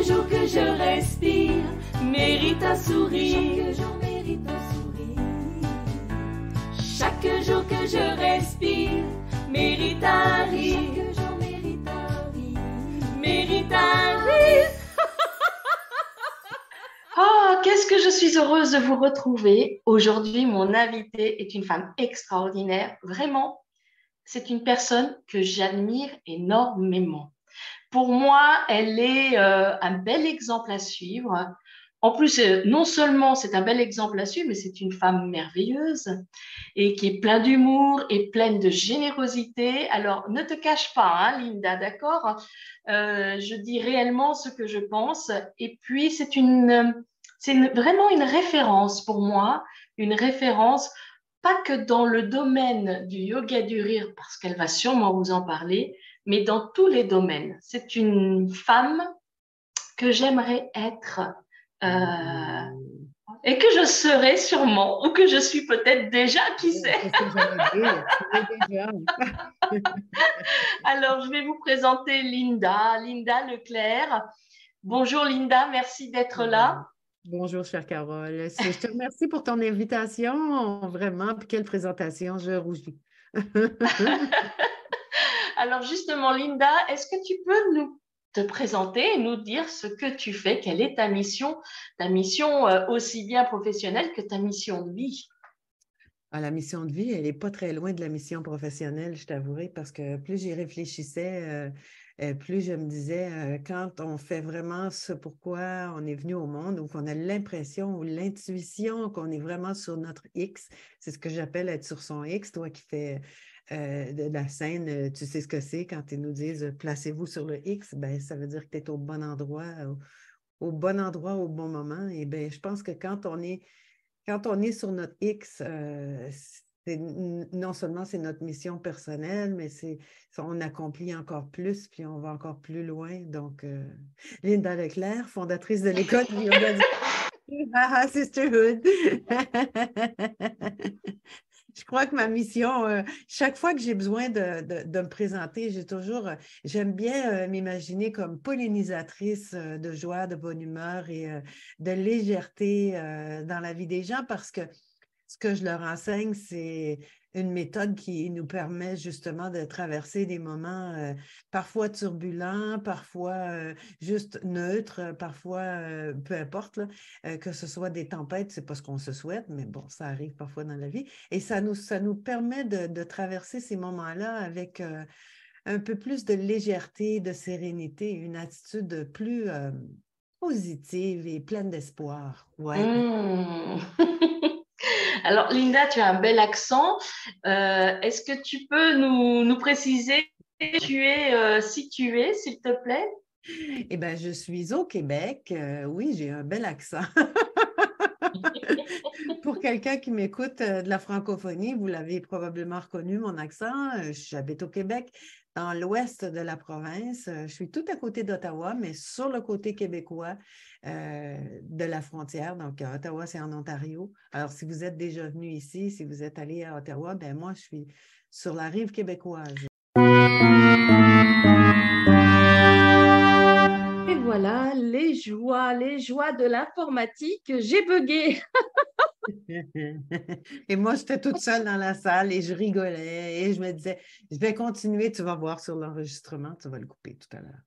jour que je respire mérite un sourire. Chaque jour que je respire mérite un rire. Mérite un rire. Oh, qu'est-ce que je suis heureuse de vous retrouver. Aujourd'hui, mon invitée est une femme extraordinaire. Vraiment, c'est une personne que j'admire énormément. Pour moi, elle est un bel exemple à suivre. En plus, non seulement c'est un bel exemple à suivre, mais c'est une femme merveilleuse et qui est pleine d'humour et pleine de générosité. Alors, ne te cache pas, hein, Linda, d'accord? Je dis réellement ce que je pense. Et puis, vraiment une référence pour moi, une référence pas que dans le domaine du yoga du rire, parce qu'elle va sûrement vous en parler, mais dans tous les domaines. C'est une femme que j'aimerais être et que je serai sûrement, ou que je suis peut-être déjà, qui sait. C'est ce que j'allais dire. Tu l'es déjà. Alors, je vais vous présenter Linda Leclerc. Bonjour Linda, merci d'être là. Bonjour, chère Carole. Je te remercie pour ton invitation. Vraiment, puis quelle présentation, je rougis. Alors justement, Linda, est-ce que tu peux nous te présenter et nous dire ce que tu fais, quelle est ta mission aussi bien professionnelle que ta mission de vie? Ah, la mission de vie, elle n'est pas très loin de la mission professionnelle, je t'avouerai, parce que plus j'y réfléchissais, plus je me disais, quand on fait vraiment ce pourquoi on est venu au monde, ou qu'on a l'impression ou l'intuition qu'on est vraiment sur notre X, c'est ce que j'appelle être sur son X, toi qui fais de la scène, tu sais ce que c'est quand ils nous disent placez-vous sur le X, ben, ça veut dire que tu es au bon endroit, au bon endroit, au bon moment. Et bien, je pense que quand on est sur notre X, non seulement c'est notre mission personnelle, mais on accomplit encore plus, puis on va encore plus loin. Donc, Linda Leclerc, fondatrice de l'école du yoga du Sisterhood. Je crois que ma mission, chaque fois que j'ai besoin de me présenter, j'aime bien m'imaginer comme pollinisatrice de joie, de bonne humeur et de légèreté dans la vie des gens parce que ce que je leur enseigne, c'est une méthode qui nous permet justement de traverser des moments parfois turbulents, parfois juste neutres, parfois peu importe, là, que ce soit des tempêtes, c'est pas ce qu'on se souhaite, mais bon, ça arrive parfois dans la vie. Et ça nous permet de traverser ces moments-là avec un peu plus de légèreté, de sérénité, une attitude plus positive et pleine d'espoir. Ouais. Mmh. Alors, Linda, tu as un bel accent. Est-ce que tu peux nous préciser où tu es située, s'il te plaît? Eh bien, je suis au Québec. Oui, j'ai un bel accent. Pour quelqu'un qui m'écoute de la francophonie, vous l'avez probablement reconnu, mon accent. J'habite au Québec, dans l'ouest de la province. Je suis tout à côté d'Ottawa, mais sur le côté québécois de la frontière. Donc, Ottawa, c'est en Ontario. Alors, si vous êtes déjà venu ici, si vous êtes allé à Ottawa, ben moi, je suis sur la rive québécoise. Et voilà, les joies de l'informatique. J'ai bugué. Et moi, j'étais toute seule dans la salle et je rigolais et je me disais, je vais continuer, tu vas voir sur l'enregistrement, tu vas le couper tout à l'heure.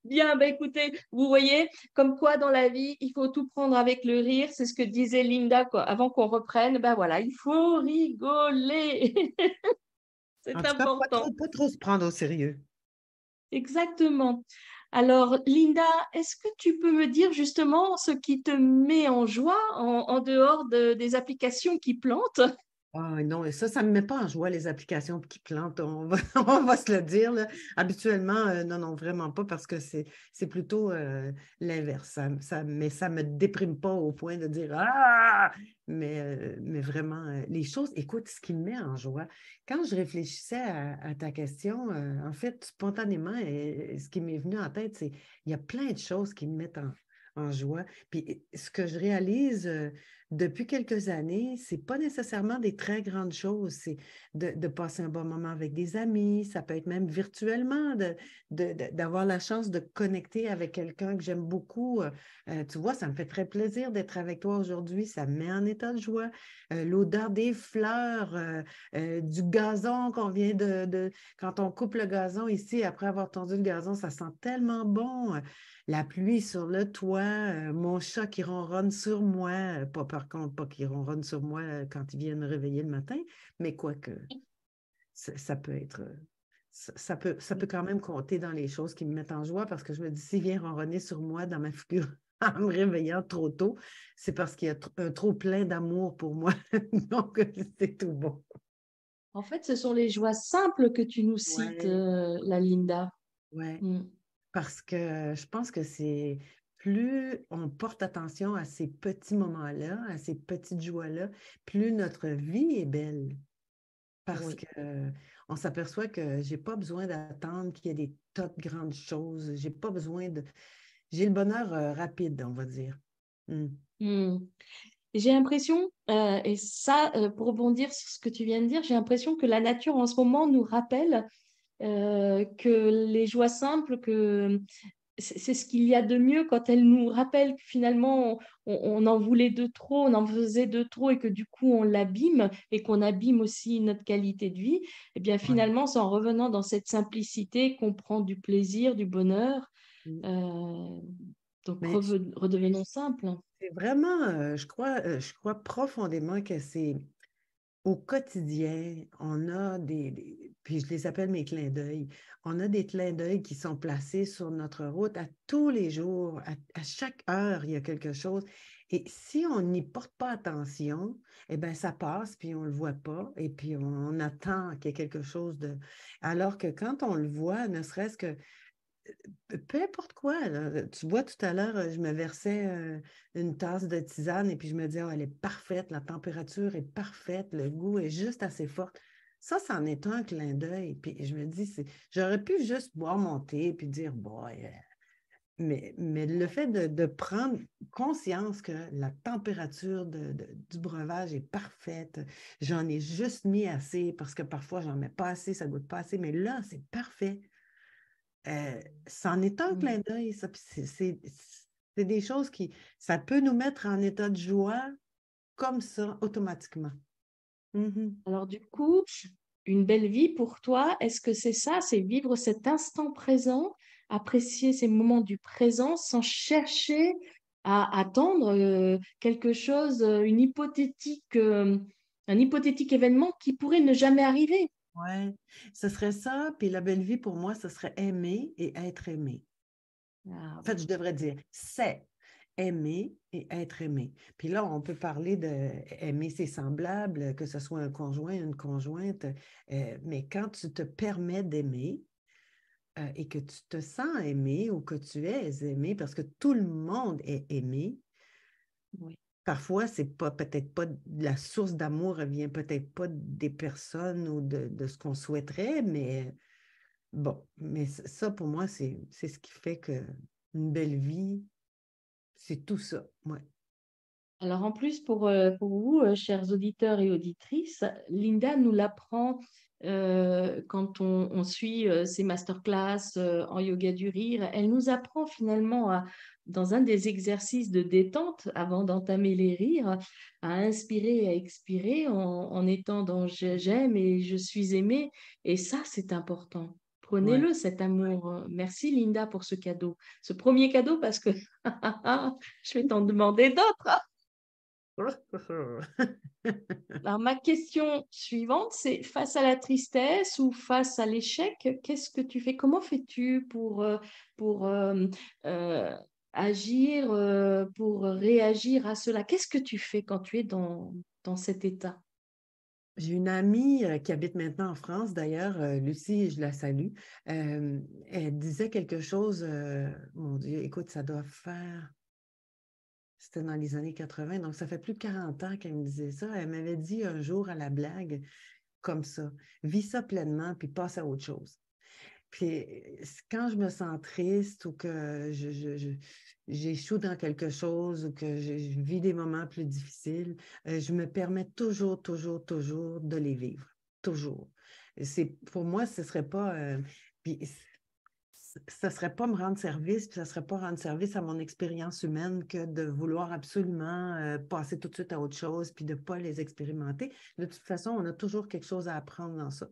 Bien, ben écoutez, vous voyez, comme quoi dans la vie, il faut tout prendre avec le rire. C'est ce que disait Linda, quoi. Avant qu'on reprenne, ben voilà, il faut rigoler. En C'est tout cas, important. pas trop se prendre au sérieux. Exactement. Alors, Linda, est-ce que tu peux me dire justement ce qui te met en joie en dehors des applications qui plantent? Ah non, et ça ne me met pas en joie, les applications qui plantent, on va se le dire, là. Habituellement, non, vraiment pas, parce que c'est plutôt l'inverse. Mais ça ne me déprime pas au point de dire Ah! Mais vraiment, les choses, écoute, ce qui me met en joie, quand je réfléchissais à ta question, en fait, spontanément, ce qui m'est venu en tête, c'est il y a plein de choses qui me mettent en joie. Puis ce que je réalise depuis quelques années, ce n'est pas nécessairement des très grandes choses. C'est de passer un bon moment avec des amis. Ça peut être même virtuellement, d'avoir la chance de connecter avec quelqu'un que j'aime beaucoup. Tu vois, ça me fait très plaisir d'être avec toi aujourd'hui. Ça me met en état de joie. L'odeur des fleurs, du gazon qu'on vient Quand on coupe le gazon ici, après avoir tendu le gazon, ça sent tellement bon. La pluie sur le toit, mon chat qui ronronne sur moi, pas par contre, pas qu'il ronronne sur moi quand il vient me réveiller le matin, mais quoique, ça peut être, ça peut quand même compter dans les choses qui me mettent en joie parce que je me dis, s'il vient ronronner sur moi dans ma figure en me réveillant trop tôt, c'est parce qu'il y a un trop plein d'amour pour moi. Donc, c'est tout bon. En fait, ce sont les joies simples que tu nous cites, Ouais, la Linda. ouais. Mm. Parce que je pense que c'est plus on porte attention à ces petits moments-là, à ces petites joies-là, plus notre vie est belle. Parce Oui. que on s'aperçoit que j'ai pas besoin d'attendre qu'il y ait des tas de grandes choses. J'ai pas besoin de. J'ai le bonheur rapide, on va dire. Mm. Mm. J'ai l'impression, et ça, pour rebondir sur ce que tu viens de dire, j'ai l'impression que la nature en ce moment nous rappelle que les joies simples, que c'est ce qu'il y a de mieux quand elle nous rappelle que finalement on en voulait de trop, on en faisait de trop et que du coup on l'abîme et qu'on abîme aussi notre qualité de vie. Et bien Ouais. finalement, c'est en revenant dans cette simplicité qu'on prend du plaisir, du bonheur. Mm. Euh, donc Mais redevenons simples. c'est vraiment, je crois profondément que c'est au quotidien, on a puis je les appelle mes clins d'œil, on a des clins d'œil qui sont placés sur notre route à tous les jours, à chaque heure, il y a quelque chose. Et si on n'y porte pas attention, eh bien, ça passe, puis on ne le voit pas, et puis on attend qu'il y ait quelque chose de. Alors que quand on le voit, ne serait-ce que peu importe quoi, là. Tu vois, tout à l'heure, je me versais une tasse de tisane et puis je me disais, oh, elle est parfaite, la température est parfaite, le goût est juste assez fort. Ça, c'en est un clin d'œil. Puis je me dis, j'aurais pu juste boire mon thé et puis dire, boy, mais le fait de prendre conscience que la température du breuvage est parfaite, j'en ai juste mis assez parce que parfois, j'en mets pas assez, ça goûte pas assez, mais là, c'est parfait. C'en est un clin d'œil, ça. Puis c'est des choses ça peut nous mettre en état de joie comme ça, automatiquement. Mhm. Alors du coup, une belle vie pour toi, est-ce que c'est ça, c'est vivre cet instant présent, apprécier ces moments du présent sans chercher à attendre quelque chose, un hypothétique événement qui pourrait ne jamais arriver? Ouais, ce serait ça. Puis la belle vie pour moi, ce serait aimer et être aimé. Ah En fait, je devrais dire, c'est aimer et être aimé. Puis là, on peut parler d'aimer ses semblables, que ce soit un conjoint, une conjointe, mais quand tu te permets d'aimer et que tu te sens aimé ou que tu es aimé, parce que tout le monde est aimé, oui. parfois, c'est pas peut-être pas la source d'amour, elle vient peut-être pas des personnes ou de ce qu'on souhaiterait, mais bon, mais ça pour moi, c'est ce qui fait que une belle vie, c'est tout ça. Ouais. Alors en plus, pour vous, chers auditeurs et auditrices, Linda nous l'apprend quand on suit ces masterclass en yoga du rire. Elle nous apprend finalement, dans un des exercices de détente, avant d'entamer les rires, à inspirer et à expirer en étant dans j'aime et je suis aimée. Et ça, c'est important. Ouais. Prenez-le, cet amour. Merci Linda pour ce cadeau. Ce premier cadeau parce que je vais t'en demander d'autres. Alors, ma question suivante, c'est face à la tristesse ou face à l'échec, qu'est-ce que tu fais? Comment fais-tu pour euh, agir, pour réagir à cela? Qu'est-ce que tu fais quand tu es dans cet état? J'ai une amie qui habite maintenant en France, d'ailleurs, Lucie, je la salue. Elle disait quelque chose, mon Dieu, écoute, ça doit faire. C'était dans les années 80, donc ça fait plus de 40 ans qu'elle me disait ça. Elle m'avait dit un jour à la blague, comme ça, vis ça pleinement, puis passe à autre chose. Puis quand je me sens triste ou que j'échoue dans quelque chose ou que je vis des moments plus difficiles, je me permets toujours, toujours, toujours de les vivre. Toujours. Pour moi, ce ne serait pas... puis ça ne serait pas me rendre service, puis ça ne serait pas rendre service à mon expérience humaine que de vouloir absolument passer tout de suite à autre chose, puis de ne pas les expérimenter. De toute façon, on a toujours quelque chose à apprendre dans ça.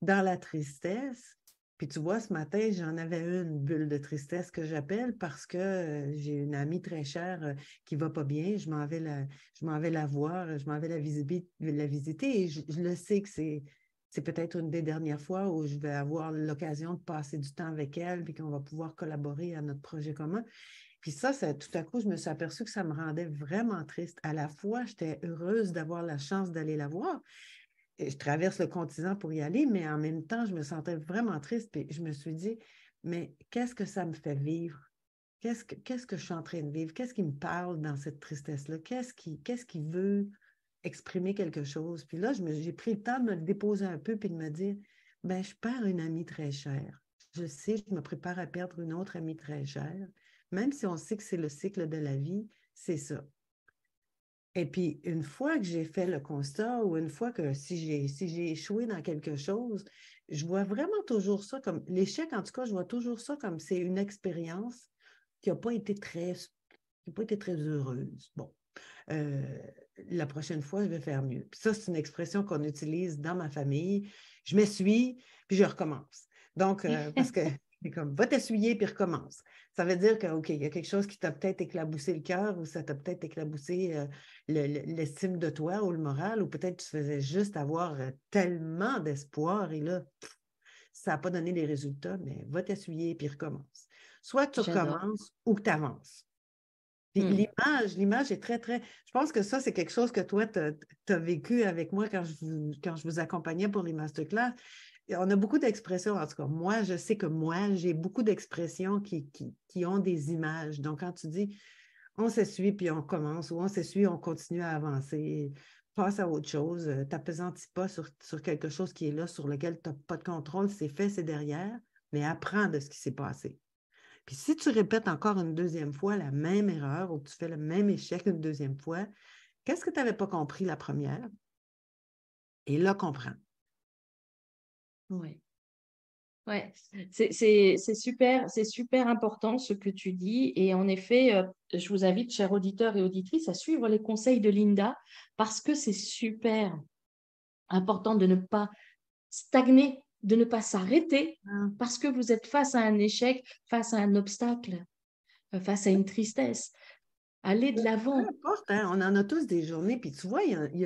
Dans la tristesse, puis tu vois, ce matin, j'en avais une bulle de tristesse que j'appelle parce que j'ai une amie très chère qui ne va pas bien. Je m'en vais la voir, je m'en vais la visiter et je le sais que c'est peut-être une des dernières fois où je vais avoir l'occasion de passer du temps avec elle puis qu'on va pouvoir collaborer à notre projet commun. Puis ça, tout à coup, je me suis aperçue que ça me rendait vraiment triste. À la fois, j'étais heureuse d'avoir la chance d'aller la voir. Et je traverse le continent pour y aller, mais en même temps, je me sentais vraiment triste. Puis je me suis dit, mais qu'est-ce que ça me fait vivre? Qu'est-ce que je suis en train de vivre? Qu'est-ce qui me parle dans cette tristesse-là? Qu'est-ce qui veut exprimer quelque chose? Puis là, j'ai pris le temps de me le déposer un peu puis de me dire, ben je perds une amie très chère. Je sais, je me prépare à perdre une autre amie très chère. Même si on sait que c'est le cycle de la vie, c'est ça. Et puis, une fois que j'ai fait le constat ou une fois que si j'ai échoué dans quelque chose, je vois vraiment toujours ça comme l'échec, en tout cas, je vois toujours ça comme c'est une expérience qui n'a pas été très heureuse. Bon, la prochaine fois, je vais faire mieux. Puis ça, c'est une expression qu'on utilise dans ma famille. Je m'essuie, puis je recommence. Donc, parce que c'est comme, va t'essuyer, puis recommence. Ça veut dire que, OK, il y a quelque chose qui t'a peut-être éclaboussé le cœur ou ça t'a peut-être éclaboussé l'estime de toi ou le moral, ou peut-être tu faisais juste avoir tellement d'espoir et là, ça n'a pas donné les résultats, mais va t'essuyer, puis recommence. Soit tu recommences ou que tu avances. Puis l'image est très, très... Je pense que ça, c'est quelque chose que toi, tu as vécu avec moi quand je vous accompagnais pour les masterclass. On a beaucoup d'expressions, en tout cas. Moi, je sais que moi, j'ai beaucoup d'expressions qui ont des images. Donc, quand tu dis « on s'essuie puis on commence » ou « on s'essuie, on continue à avancer », passe à autre chose, t'appesantis pas sur quelque chose qui est là, sur lequel tu n'as pas de contrôle, c'est fait, c'est derrière, mais apprends de ce qui s'est passé. Puis si tu répètes encore une deuxième fois la même erreur ou tu fais le même échec une deuxième fois, qu'est-ce que tu n'avais pas compris la première? Et là, comprends. Oui. Ouais, c'est super important ce que tu dis. Et en effet, je vous invite, chers auditeurs et auditrices, à suivre les conseils de Linda parce que c'est super important de ne pas stagner, de ne pas s'arrêter parce que vous êtes face à un échec, face à un obstacle, face à une tristesse. Allez de l'avant. Peu importe, hein, on en a tous des journées. Puis tu vois, il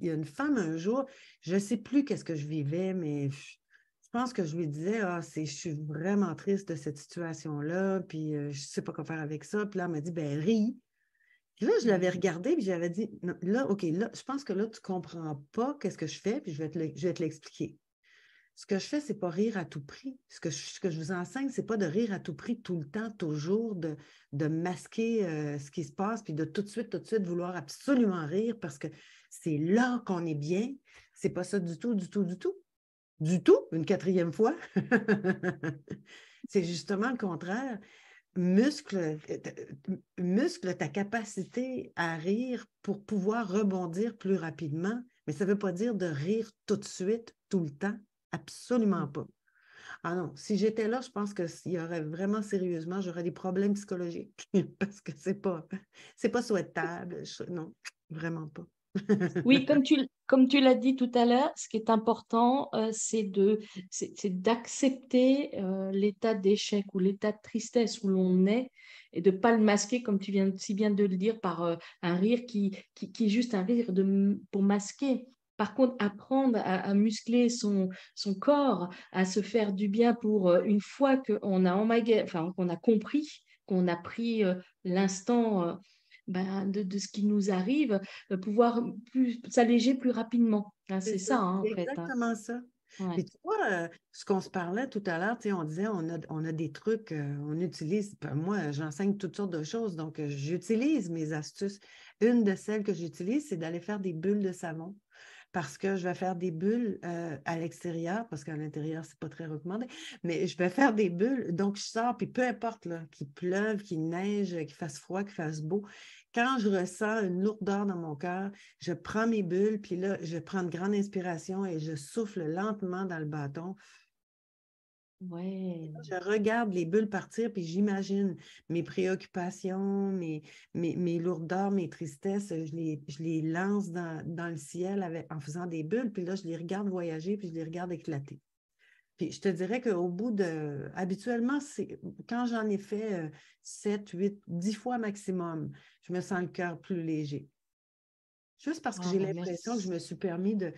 y a une femme un jour, je ne sais plus qu'est-ce que je vivais, mais je pense que je lui disais, je suis vraiment triste de cette situation-là, puis je ne sais pas quoi faire avec ça. Puis là, elle m'a dit, ben ris. Puis là, je l'avais regardé, puis j'avais dit, non, là, OK, là, je pense que là, tu ne comprends pas qu'est-ce que je fais, puis je vais te l'expliquer. Ce que je fais, ce n'est pas rire à tout prix. Ce que je vous enseigne, ce n'est pas de rire à tout prix tout le temps, toujours, de masquer ce qui se passe, puis de tout de suite vouloir absolument rire parce que c'est là qu'on est bien. Ce n'est pas ça du tout, du tout, du tout. Du tout, une quatrième fois. C'est justement le contraire. Muscle ta capacité à rire pour pouvoir rebondir plus rapidement, mais ça ne veut pas dire de rire tout de suite, tout le temps. Absolument pas. Ah non, si j'étais là, je pense qu'il y aurait vraiment sérieusement, j'aurais des problèmes psychologiques parce que c'est pas souhaitable. Non, vraiment pas. Oui, comme tu l'as dit tout à l'heure, ce qui est important, c'est d'accepter l'état d'échec ou l'état de tristesse où l'on est et de ne pas le masquer, comme tu viens si bien de le dire, par un rire qui est juste un rire pour masquer. Par contre, apprendre à muscler son corps, à se faire du bien pour une fois qu'on qu'on a compris, qu'on a pris l'instant de ce qui nous arrive, pouvoir s'alléger plus rapidement. Hein, c'est ça, hein, en c'est fait. Hein. exactement ça. Ouais. Puis tu vois, ce qu'on se parlait tout à l'heure, on disait on a des trucs, on utilise. Moi, j'enseigne toutes sortes de choses, donc j'utilise mes astuces. Une de celles que j'utilise, c'est d'aller faire des bulles de savon. parce que je vais faire des bulles à l'extérieur, parce qu'à l'intérieur, c'est pas très recommandé, mais je vais faire des bulles. Donc, je sors, puis peu importe là, qu'il pleuve, qu'il neige, qu'il fasse froid, qu'il fasse beau, quand je ressens une lourdeur dans mon cœur, je prends mes bulles, puis là, je prends une grande inspiration et je souffle lentement dans le bâton. Ouais. Je regarde les bulles partir, puis j'imagine mes préoccupations, mes lourdeurs, mes tristesses, je les lance dans le ciel en faisant des bulles, puis là, je les regarde voyager, puis je les regarde éclater. Puis je te dirais qu'au bout de... Habituellement, quand j'en ai fait 7, 8, 10 fois maximum, je me sens le cœur plus léger. Juste parce que j'ai l'impression que je me suis permis de...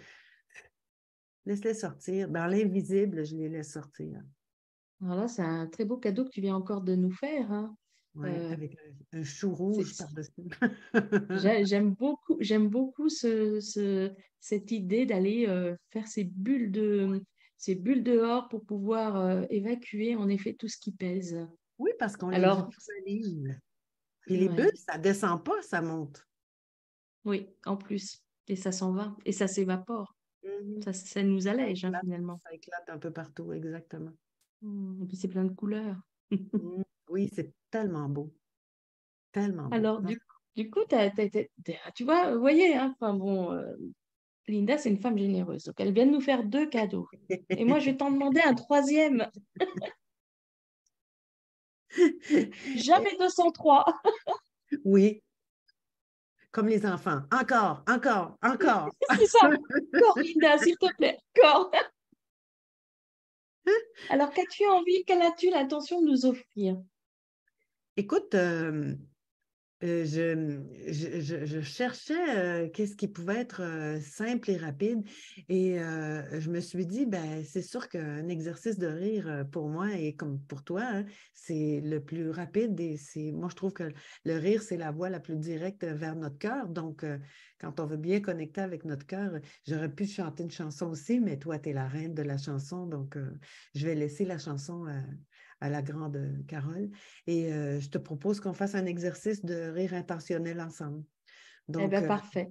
Laisse-les sortir. Dans l'invisible, je les laisse sortir. Voilà, c'est un très beau cadeau que tu viens encore de nous faire. Hein. Oui, avec un chou rouge par-dessus. J'aime beaucoup cette idée d'aller faire ces bulles dehors pour pouvoir évacuer en effet tout ce qui pèse. Oui, parce qu'on les visualise. Et les bulles, ça ne descend pas, ça monte. Oui, en plus. Et ça s'en va. Et ça s'évapore. Ça nous allège finalement. Ça éclate un peu partout, exactement. Et puis c'est plein de couleurs. Oui, c'est tellement beau. Tellement beau. Alors, du coup, tu vois, vous voyez, hein, enfin, bon, Linda, c'est une femme généreuse. Donc, elle vient de nous faire 2 cadeaux. Et moi, je vais t'en demander un 3e. Jamais 203. Oui. Comme les enfants. Encore, encore, encore. C'est ça. Encore, Linda, s'il te plaît. Encore. Alors, qu'as-tu envie, quelle as-tu l'intention de nous offrir? Écoute, je cherchais qu'est-ce qui pouvait être simple et rapide et je me suis dit, ben, c'est sûr qu'un exercice de rire pour moi et comme pour toi, hein, c'est le plus rapide et moi je trouve que le rire, c'est la voie la plus directe vers notre cœur. Donc, quand on veut bien connecter avec notre cœur, j'aurais pu chanter une chanson aussi, mais toi, tu es la reine de la chanson, donc je vais laisser la chanson à la grande Carole. Et je te propose qu'on fasse un exercice de rire intentionnel ensemble. Donc, eh bien, parfait.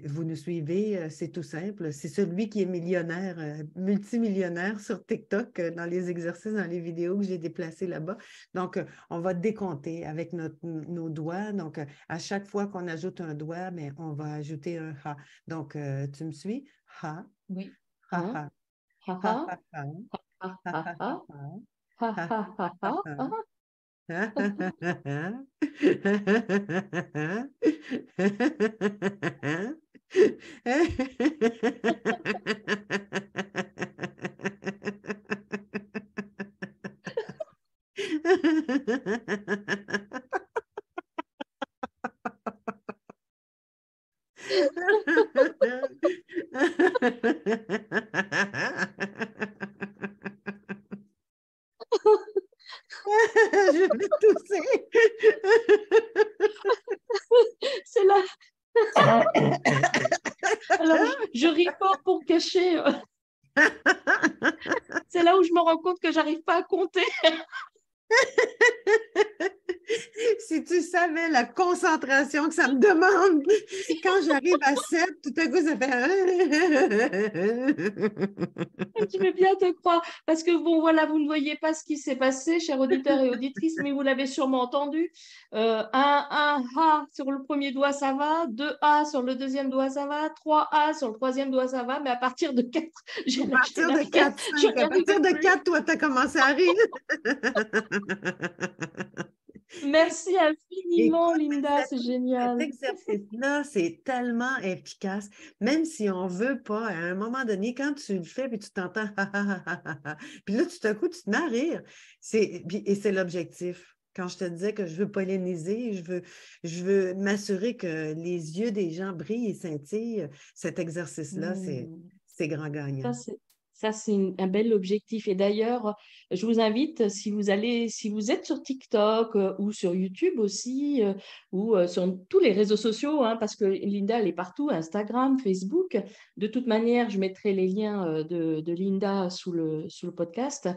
Vous nous suivez, c'est tout simple. C'est celui qui est millionnaire, multimillionnaire sur TikTok, dans les exercices, dans les vidéos que j'ai déplacées là-bas. Donc, on va décompter avec nos doigts. Donc, à chaque fois qu'on ajoute un doigt, mais on va ajouter un ha. Donc, tu me suis? Ha. Oui. Ha ha. Ha Ha ha. ha ha. Ha ha ha. Ha Ha ha ha ha. Ha. Je vais tousser. C'est là. Alors, je ris fort pour cacher. C'est là où je me rends compte que j'arrive pas à compter. Si tu savais la concentration que ça me demande, quand j'arrive à 7, tout à coup, ça fait... Je veux bien te croire. Parce que, bon, voilà, vous ne voyez pas ce qui s'est passé, chers auditeurs et auditrices, mais vous l'avez sûrement entendu. Un A sur le premier doigt, ça va. 2 A sur le deuxième doigt, ça va. 3 A sur le troisième doigt, ça va. Mais à partir de 4, j'ai lâché À partir de 4, toi, tu as commencé à rire. Merci infiniment, Écoute, Linda, c'est génial. Cet exercice-là, c'est tellement efficace. Même si on ne veut pas, à un moment donné, quand tu le fais, puis tu t'entends, puis là, tout à coup, tu te mets à rire. Et c'est l'objectif. Quand je te disais que je veux polliniser, je veux m'assurer que les yeux des gens brillent et scintillent, cet exercice-là, c'est grand gagnant. Ça, c'est un bel objectif. Et d'ailleurs, je vous invite, si vous êtes sur TikTok ou sur YouTube aussi, ou sur tous les réseaux sociaux, hein, parce que Linda, elle est partout, Instagram, Facebook. De toute manière, je mettrai les liens de Linda sous le podcast.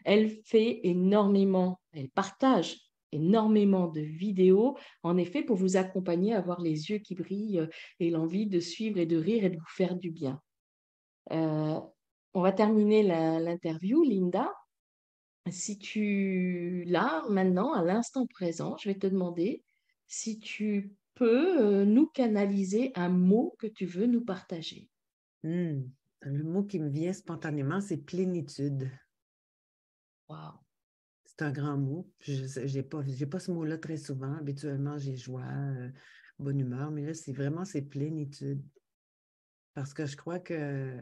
Elle fait énormément, elle partage énormément de vidéos, en effet, pour vous accompagner à avoir les yeux qui brillent et l'envie de suivre et de rire et de vous faire du bien. On va terminer l'interview, Linda. Si tu, là, maintenant, à l'instant présent, je vais te demander si tu peux nous canaliser un mot que tu veux nous partager. Le mot qui me vient spontanément, c'est plénitude. Wow. C'est un grand mot. Je n'ai pas ce mot-là très souvent. Habituellement, j'ai joie, bonne humeur, mais là, c'est plénitude. Parce que je crois que,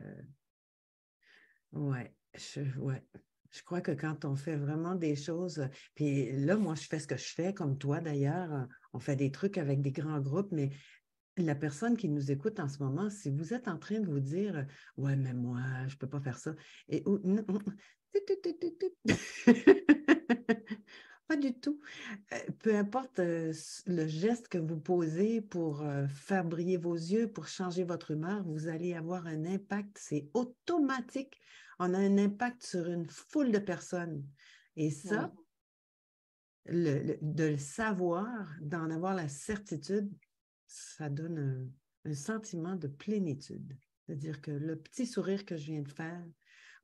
je crois que quand on fait vraiment des choses, puis là, moi, je fais ce que je fais, comme toi d'ailleurs, on fait des trucs avec des grands groupes, mais la personne qui nous écoute en ce moment, si vous êtes en train de vous dire « Ouais, mais moi, je ne peux pas faire ça. » Et pas du tout. Peu importe le geste que vous posez pour faire briller vos yeux, pour changer votre humeur, vous allez avoir un impact. C'est automatique. On a un impact sur une foule de personnes. Et ça, de le savoir, d'en avoir la certitude, ça donne un sentiment de plénitude. C'est-à-dire que le petit sourire que je viens de faire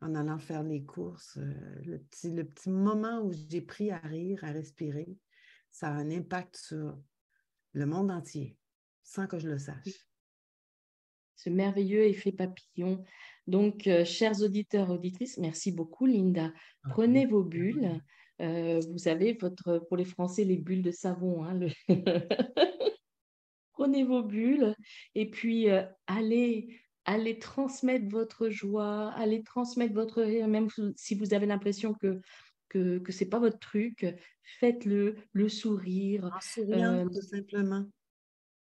en allant faire les courses, le petit moment où j'ai pris à rire, à respirer, ça a un impact sur le monde entier, sans que je le sache. Ce merveilleux effet papillon. Donc, chers auditeurs, auditrices, merci beaucoup, Linda. Prenez vos bulles. Vous savez, pour les Français, les bulles de savon, hein, Prenez vos bulles et puis allez transmettre votre joie, allez transmettre votre rire, même si vous avez l'impression que ce n'est pas votre truc, faites-le, le sourire. En souriant, tout simplement.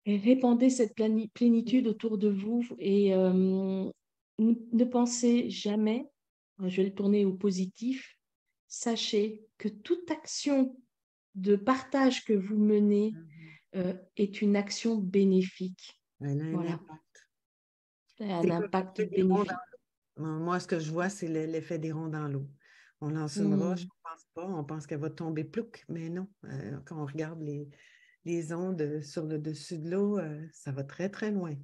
Et répandez cette plénitude autour de vous et ne pensez jamais, je vais le tourner au positif, sachez que toute action de partage que vous menez est une action bénéfique. Elle a un impact. Un impact bénéfique. Moi, ce que je vois, c'est l'effet des ronds dans l'eau. On lance une roche, on ne pense pas, on pense qu'elle va tomber plouc, mais non. Quand on regarde les ondes sur le dessus de l'eau, ça va très, très loin.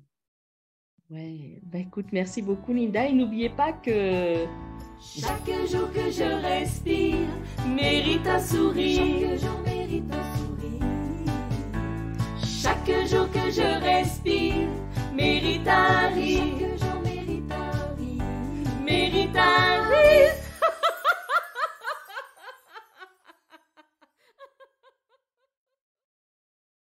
Ouais, écoute, merci beaucoup, Linda. Et n'oubliez pas que chaque jour que je respire mérite un sourire. Chaque jour mérite un sourire. Chaque jour que je respire mérite un rire.